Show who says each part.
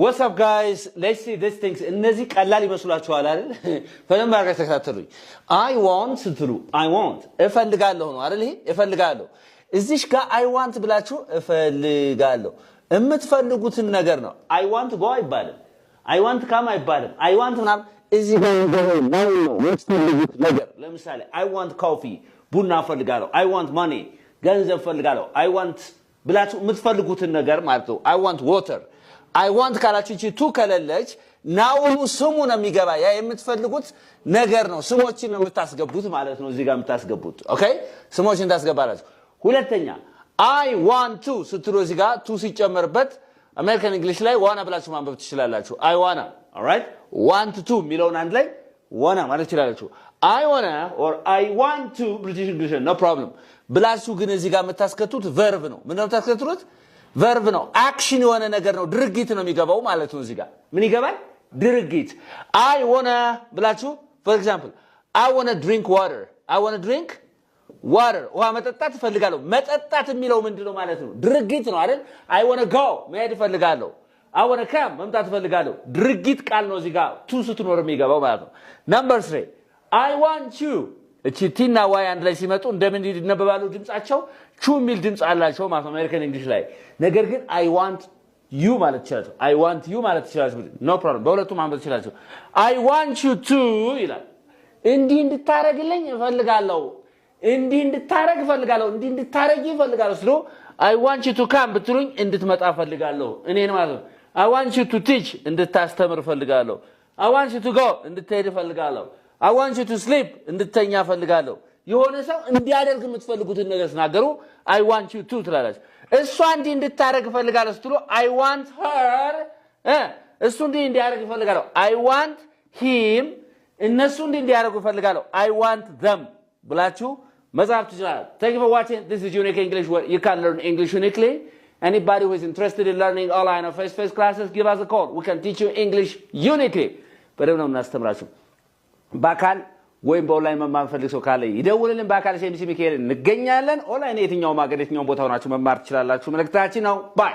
Speaker 1: What's up guys? Let's see these things. እነዚህ ቀላል ይመስላችኋል አይደል? ፈለም ባርጋ ተከታተሉኝ. I want ስትሉ I want እፈልጋለሁ ነው አይደል? ይሄ እፈልጋለሁ. እዚሽ ጋር I want ብላችሁ እፈልጋለሁ. የምትፈልጉትን ነገር ነው. I want go አይባልም. I want come አይባልም. I want ምናምን እዚህ ጋር ነው የምትፈልጉት ነገር. ለምሳሌ I want coffee ቡና እፈልጋለሁ. I want money ገንዘብ እፈልጋለሁ. I want ብላችሁ የምትፈልጉትን ነገር ማለት ነው. I want water I want ካላችሁ እቺ ቱ ከለለች ናው ስሙ ነው የሚገባ ያ የምትፈልጉት ነገር ነው ስሞችን ነው የምታስገቡት ማለት ነው እዚህ ጋር የምታስገቡት ኦኬ ስሞችን ታስገባላችሁ ሁለተኛ I want to ስትሉ እዚህ ጋር ቱ ሲጨመርበት አሜሪካን እንግሊሽ ላይ ዋና ብላችሁ ማንበብ ትችላላችሁ I wanna all right want to ሚለውን አንድ ላይ ዋና ማለት ትችላላችሁ I wanna or I want to British English no problem ብላችሁ ግን እዚህ ጋር የምታስከቱት verb ነው ምን ነው የምታስከቱት verb ነው action የሆነ ነገር ነው ድርጊት ነው የሚገባው ማለት ነው እዚህ ጋር ምን ይገባል ድርጊት I wanna ብላችሁ for example I wanna drink water I wanna drink water ውሃ መጠጣት እፈልጋለሁ መጠጣት የሚለው ምንድነው ማለት ነው ድርጊት ነው አይደል I wanna go መሄድ እፈልጋለሁ I wanna come መምጣት እፈልጋለሁ ድርጊት ቃል ነው እዚህ ጋር ቱ ስትኖር የሚገባው ማለት ነው number 3 I want you እቺ ቲና ዋይ አንድ ላይ ሲመጡ እንደምን ይነበባሉ ድምጻቸው ቹ ሚል ድምጽ አላቸው ማለት ነው አሜሪካን እንግሊሽ ላይ ነገር ግን I want you ማለት ይችላል I want you ማለት ይችላል no problem በሁለቱም ማንበብ ይችላል I want you to ይላል እንዲህ እንድታረግልኝ እፈልጋለሁ እንዲህ እንድታረግ እፈልጋለሁ እንዲህ እንድታረጊ እፈልጋለሁ ስለ I want you to come ብትሉኝ እንድትመጣ እፈልጋለሁ እኔን ማለት ነው I want you to teach እንድታስተምር እፈልጋለሁ I want you to go እንድትሄድ እፈልጋለሁ I want you to sleep እንድተኛ እፈልጋለሁ የሆነ ሰው እንዲያደርግ የምትፈልጉትን ነገር ተናገሩ I want you to ትላላችሁ እሷ እንዲህ እንድታረግ እፈልጋለሁ ስትሉ I want her እሱ እንዲህ እንዲያደርግ እፈልጋለሁ I want him እነሱ እንዲህ እንዲያደርጉ እፈልጋለሁ I want them ብላችሁ መጻፍ ትችላላችሁ Thank you for watching this is Unique English where you can learn English uniquely anybody who is interested in learning online or face-to-face classes give us a call we can teach you English uniquely በደንብ ነው እናስተምራችሁ ባካል ወይም በኦንላይን መማር ፈልግ ሰው ካለ ይደውልልን ባካል ሴሚሲ ሚካኤል እንገኛለን ኦንላይን የትኛው ማገድ የትኛው ቦታ ሆናችሁ መማር ትችላላችሁ መልእክታችን ነው ባይ